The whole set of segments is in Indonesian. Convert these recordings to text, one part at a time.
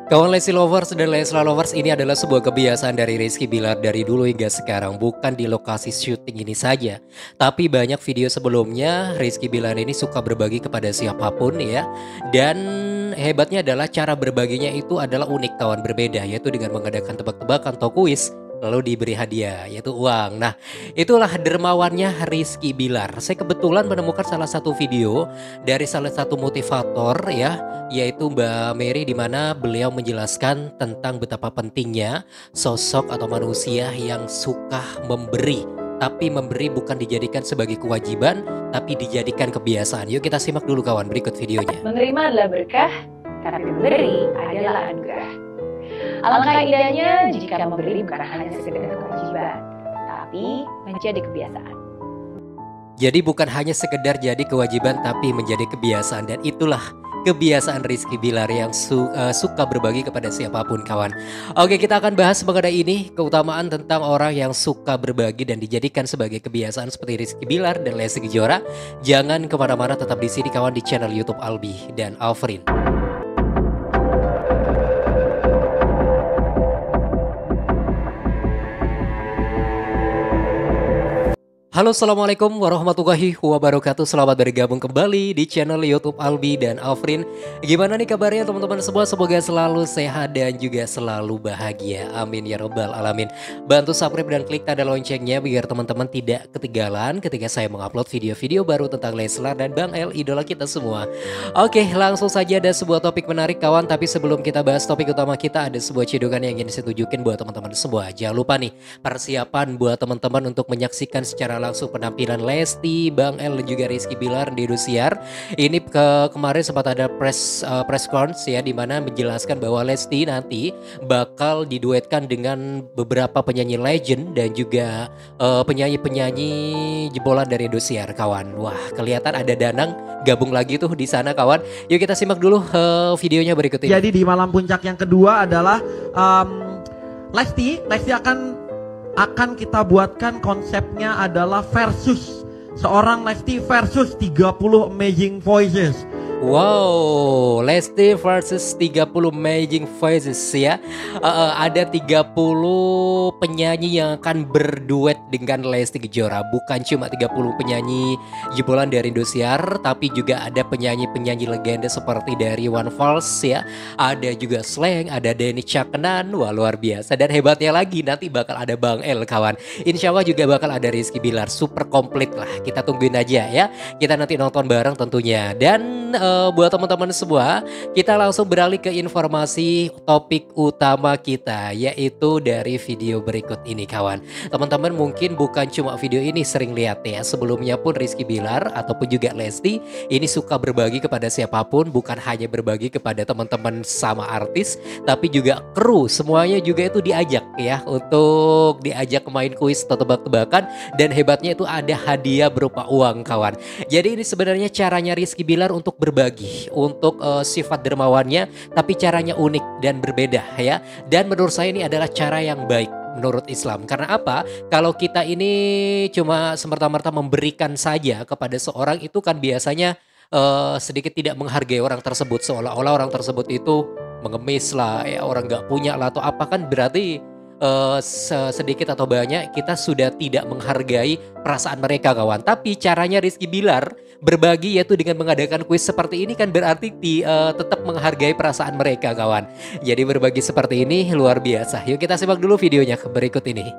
Kawan Lesti Lovers dan Leslar Lovers, ini adalah sebuah kebiasaan dari Rizky Bilar dari dulu hingga sekarang. Bukan di lokasi syuting ini saja, tapi banyak video sebelumnya Rizky Bilar ini suka berbagi kepada siapapun ya. Dan hebatnya adalah cara berbaginya itu adalah unik kawan, berbeda, yaitu dengan mengadakan tebak-tebakan atau kuis lalu diberi hadiah yaitu uang. Nah, itulah dermawannya Rizky Bilar. Saya kebetulan menemukan salah satu video dari salah satu motivator ya, yaitu Mbak Mary, di mana beliau menjelaskan tentang betapa pentingnya sosok atau manusia yang suka memberi. Tapi memberi bukan dijadikan sebagai kewajiban, tapi dijadikan kebiasaan. Yuk kita simak dulu kawan, berikut videonya. Menerima adalah berkah, tapi memberi adalah anugerah. Alangkah indahnya jika memberi bukan hanya sekedar kewajiban, tapi menjadi kebiasaan. Jadi bukan hanya sekedar jadi kewajiban, tapi menjadi kebiasaan. Dan itulah kebiasaan Rizky Bilar yang suka berbagi kepada siapapun kawan. Oke, kita akan bahas mengenai ini, keutamaan tentang orang yang suka berbagi dan dijadikan sebagai kebiasaan seperti Rizky Bilar dan Lesti Kejora. Jangan kemana-mana, tetap di sini kawan, di channel YouTube Albi dan Alfrin. Halo, assalamualaikum warahmatullahi wabarakatuh. Selamat bergabung kembali di channel YouTube Albi dan Alfrin. Gimana nih kabarnya teman-teman semua? Semoga selalu sehat dan juga selalu bahagia. Amin ya robbal alamin. Bantu subscribe dan klik tanda loncengnya biar teman-teman tidak ketinggalan ketika saya mengupload video-video baru tentang Leslar dan Bang El, idola kita semua. Oke, langsung saja, ada sebuah topik menarik kawan. Tapi sebelum kita bahas topik utama kita, ada sebuah cedokan yang ingin saya tunjukin buat teman-teman semua. Jangan lupa nih, persiapan buat teman-teman untuk menyaksikan secara langsung penampilan Lesti, Bang El dan juga Rizky Bilar di Indosiar. Ini kemarin sempat ada press conference ya, dimana menjelaskan bahwa Lesti nanti bakal diduetkan dengan beberapa penyanyi legend dan juga penyanyi-penyanyi jebolan dari Indosiar kawan. Wah, kelihatan ada Danang gabung lagi tuh di sana kawan. Yuk kita simak dulu videonya berikut ini. Jadi di malam puncak yang kedua adalah Lesti akan kita buatkan konsepnya adalah versus. Seorang Lesti versus 30 Amazing Voices. Wow, Lesti versus 30 Amazing Voices ya. Ada 30 penyanyi yang akan berduet dengan Lesti Kejora. Bukan cuma 30 penyanyi jebolan dari Indosiar, tapi juga ada penyanyi-penyanyi legenda seperti dari One Falls ya. Ada juga Slang, ada Denny Caknan. Wah, luar biasa. Dan hebatnya lagi, nanti bakal ada Bang El kawan. Insya Allah juga bakal ada Rizky Bilar. Super komplit lah. Kita tungguin aja ya. Kita nanti nonton bareng tentunya. Dan buat teman-teman semua, kita langsung beralih ke informasi topik utama kita, yaitu dari video berikut ini kawan. Teman-teman mungkin bukan cuma video ini sering lihat ya, sebelumnya pun Rizky Bilar ataupun juga Lesti ini suka berbagi kepada siapapun, bukan hanya berbagi kepada teman-teman sama artis, tapi juga kru, semuanya juga itu diajak ya, untuk diajak main kuis atau tebak-tebakan. Dan hebatnya itu ada hadiah berupa uang kawan. Jadi ini sebenarnya caranya Rizky Bilar untuk berbagi, untuk sifat dermawannya, tapi caranya unik dan berbeda ya. Dan menurut saya ini adalah cara yang baik menurut Islam. Karena apa? Kalau kita ini cuma semerta-merta memberikan saja kepada seorang, itu kan biasanya sedikit tidak menghargai orang tersebut, seolah-olah orang tersebut itu mengemis lah ya, orang nggak punya lah atau apa, kan berarti sedikit atau banyak kita sudah tidak menghargai perasaan mereka kawan. Tapi caranya Rizky Bilar berbagi yaitu dengan mengadakan kuis seperti ini, kan berarti tetap menghargai perasaan mereka kawan. Jadi berbagi seperti ini luar biasa. Yuk kita simak dulu videonya berikut ini.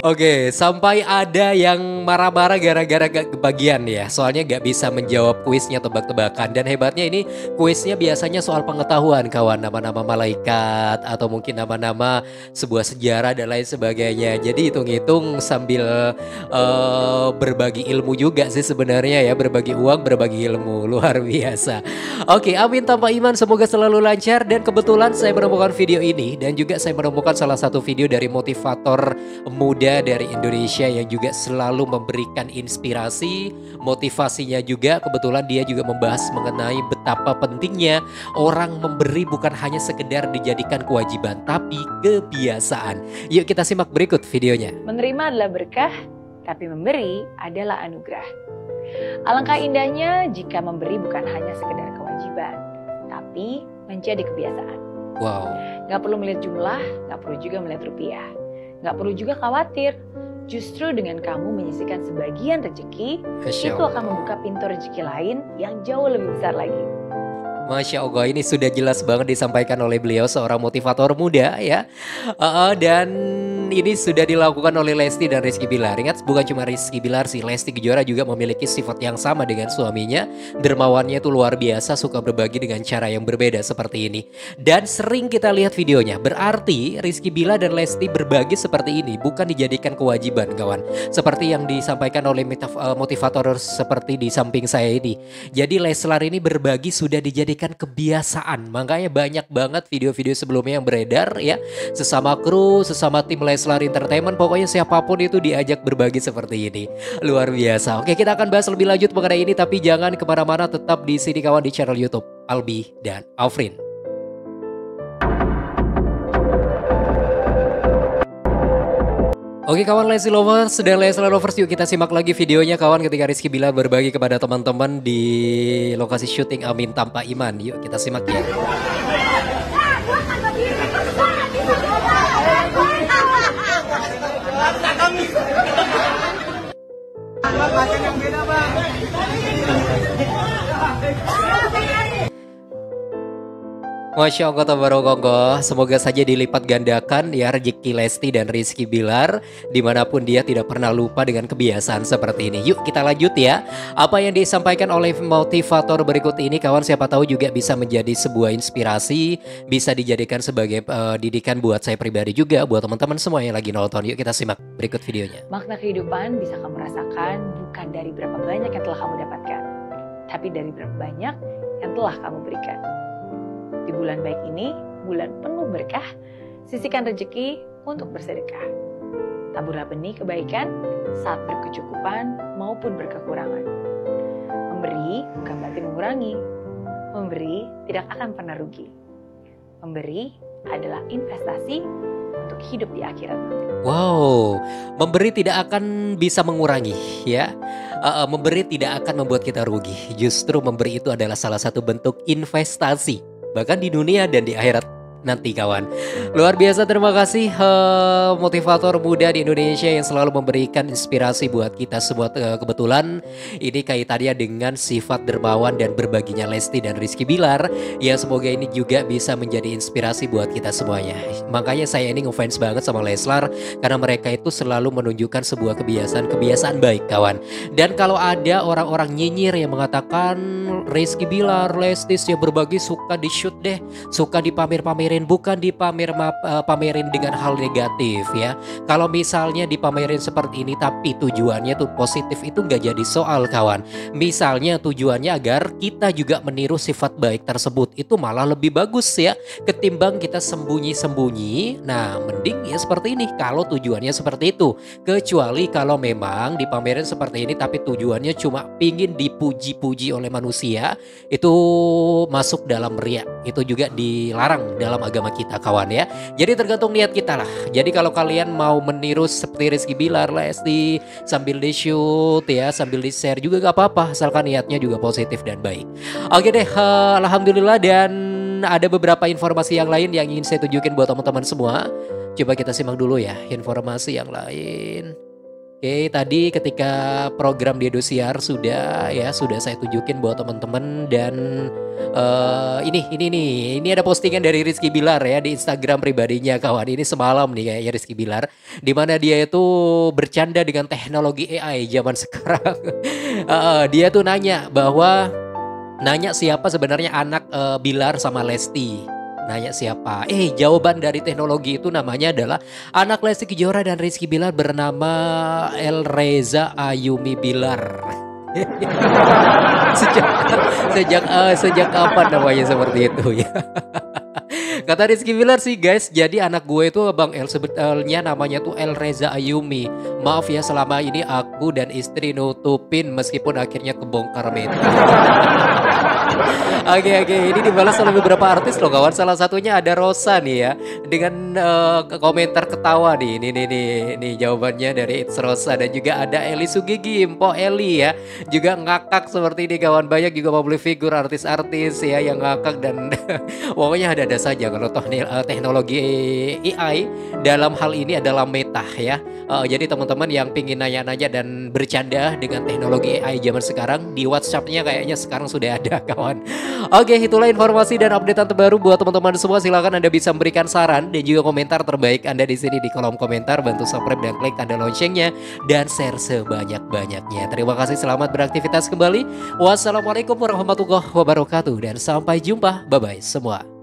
Oke, sampai ada yang marah-marah gara-gara gak kebagian ya. Soalnya gak bisa menjawab kuisnya tebak-tebakan. Dan hebatnya ini kuisnya biasanya soal pengetahuan kawan. Nama-nama malaikat atau mungkin nama-nama sebuah sejarah dan lain sebagainya. Jadi hitung-hitung sambil berbagi ilmu juga sih sebenarnya ya. Berbagi uang, berbagi ilmu. Luar biasa. Oke, amin tanpa iman, semoga selalu lancar. Dan kebetulan saya menemukan video ini, dan juga saya menemukan salah satu video dari motivator muda muda dari Indonesia yang juga selalu memberikan inspirasi, motivasinya juga. Kebetulan dia juga membahas mengenai betapa pentingnya orang memberi bukan hanya sekedar dijadikan kewajiban, tapi kebiasaan. Yuk kita simak berikut videonya. Menerima adalah berkah, tapi memberi adalah anugerah. Alangkah indahnya jika memberi bukan hanya sekedar kewajiban, tapi menjadi kebiasaan. Wow. Gak perlu melihat jumlah, gak perlu juga melihat rupiah. Gak perlu juga khawatir. Justru dengan kamu menyisihkan sebagian rezeki, itu akan membuka pintu rezeki lain yang jauh lebih besar lagi. Masya Allah, ini sudah jelas banget disampaikan oleh beliau, seorang motivator muda ya. Dan ini sudah dilakukan oleh Lesti dan Rizky Bilar. Ingat, bukan cuma Rizky Bilar sih, Lesti Kejora juga memiliki sifat yang sama dengan suaminya. Dermawannya itu luar biasa, suka berbagi dengan cara yang berbeda seperti ini. Dan sering kita lihat videonya, berarti Rizky Bilar dan Lesti berbagi seperti ini, bukan dijadikan kewajiban kawan. Seperti yang disampaikan oleh motivator seperti di samping saya ini. Jadi Leslar ini berbagi sudah dijadikan kebiasaan. Makanya banyak banget video-video sebelumnya yang beredar ya. Sesama kru, sesama tim Leslar Entertainment, pokoknya siapapun itu diajak berbagi seperti ini. Luar biasa. Oke, kita akan bahas lebih lanjut mengenai ini, tapi jangan kemana-mana, tetap di sini kawan di channel YouTube Albi dan Afrin. Oke kawan Lesti Lovers dan Leslar Lovers, yuk kita simak lagi videonya kawan ketika Rizky Bilar berbagi kepada teman-teman di lokasi syuting Amin Tanpa Iman. Yuk kita simak ya. Masya Allah tabarakallah, semoga saja dilipat gandakan ya rezeki Lesti dan Rizky Bilar, dimanapun dia tidak pernah lupa dengan kebiasaan seperti ini. Yuk kita lanjut ya. Apa yang disampaikan oleh motivator berikut ini kawan, siapa tahu juga bisa menjadi sebuah inspirasi, bisa dijadikan sebagai didikan buat saya pribadi juga, buat teman-teman semua yang lagi nonton. Yuk kita simak berikut videonya. Makna kehidupan bisa kamu rasakan bukan dari berapa banyak yang telah kamu dapatkan, tapi dari berapa banyak yang telah kamu berikan. Di bulan baik ini, bulan penuh berkah, sisihkan rezeki untuk bersedekah. Taburlah benih kebaikan saat berkecukupan maupun berkekurangan. Memberi bukan berarti mengurangi. Memberi tidak akan pernah rugi. Memberi adalah investasi untuk hidup di akhirat. Wow, memberi tidak akan bisa mengurangi ya. Memberi tidak akan membuat kita rugi. Justru memberi itu adalah salah satu bentuk investasi, bahkan di dunia dan di akhirat nanti kawan. Luar biasa, terima kasih motivator muda di Indonesia yang selalu memberikan inspirasi buat kita semua. Kebetulan ini kaitannya dengan sifat dermawan dan berbaginya Lesti dan Rizky Bilar, ya semoga ini juga bisa menjadi inspirasi buat kita semuanya. Makanya saya ini ngefans banget sama Leslar, karena mereka itu selalu menunjukkan sebuah kebiasaan baik kawan. Dan kalau ada orang-orang nyinyir yang mengatakan Rizky Bilar, Lesti yang berbagi suka di shoot deh, suka dipamer-pamerin, bukan pamerin dengan hal negatif ya. Kalau misalnya dipamerin seperti ini tapi tujuannya tuh positif, itu nggak jadi soal kawan. Misalnya tujuannya agar kita juga meniru sifat baik tersebut, itu malah lebih bagus ya, ketimbang kita sembunyi-sembunyi. Nah mending ya seperti ini kalau tujuannya seperti itu. Kecuali kalau memang dipamerin seperti ini tapi tujuannya cuma pingin dipuji-puji oleh manusia, itu masuk dalam riya, itu juga dilarang dalam agama kita kawan ya. Jadi tergantung niat kita lah. Jadi kalau kalian mau meniru seperti Rizky Bilar, Lesti sambil di shoot ya, sambil di share juga gak apa-apa, asalkan niatnya juga positif dan baik. Oke deh, alhamdulillah. Dan ada beberapa informasi yang lain yang ingin saya tunjukin buat teman-teman semua. Coba kita simak dulu ya informasi yang lain. Oke, tadi ketika program di Indosiar sudah saya tunjukin buat teman-teman. Dan ini ada postingan dari Rizky Bilar ya di Instagram pribadinya kawan. Ini semalam nih kayaknya Rizky Bilar, di mana dia itu bercanda dengan teknologi AI zaman sekarang. Dia tuh nanya siapa sebenarnya anak Bilar sama Lesti. Nanya siapa? Jawaban dari teknologi itu namanya adalah anak Lesti Kejora dan Rizky Bilar bernama Elreza Ayumi Bilar. sejak kapan namanya seperti itu ya? Kata Rizky Bilar sih guys, jadi anak gue itu Bang El sebetulnya namanya tuh El Reza Ayumi. Maaf ya selama ini aku dan istri nutupin meskipun akhirnya kebongkar meta. Oke, ini dibalas oleh beberapa artis loh kawan. Salah satunya ada Rosa nih ya, dengan komentar ketawa nih. Nih jawabannya dari It's Rosa. Dan juga ada Eli Sugigi, Mpo Eli ya, juga ngakak seperti ini kawan. Banyak juga public figure artis-artis ya yang ngakak dan pokoknya ada saja kalau teknologi AI dalam hal ini adalah meta ya. Jadi teman-teman yang pingin nanya-nanya dan bercanda dengan teknologi AI zaman sekarang, di WhatsApp-nya kayaknya sekarang sudah ada kawan. Oke, itulah informasi dan updatean terbaru buat teman-teman semua. Silakan Anda bisa memberikan saran dan juga komentar terbaik Anda di sini di kolom komentar. Bantu subscribe dan klik tanda loncengnya dan share sebanyak-banyaknya. Terima kasih, selamat beraktivitas kembali. Wassalamualaikum warahmatullahi wabarakatuh dan sampai jumpa. Bye bye semua.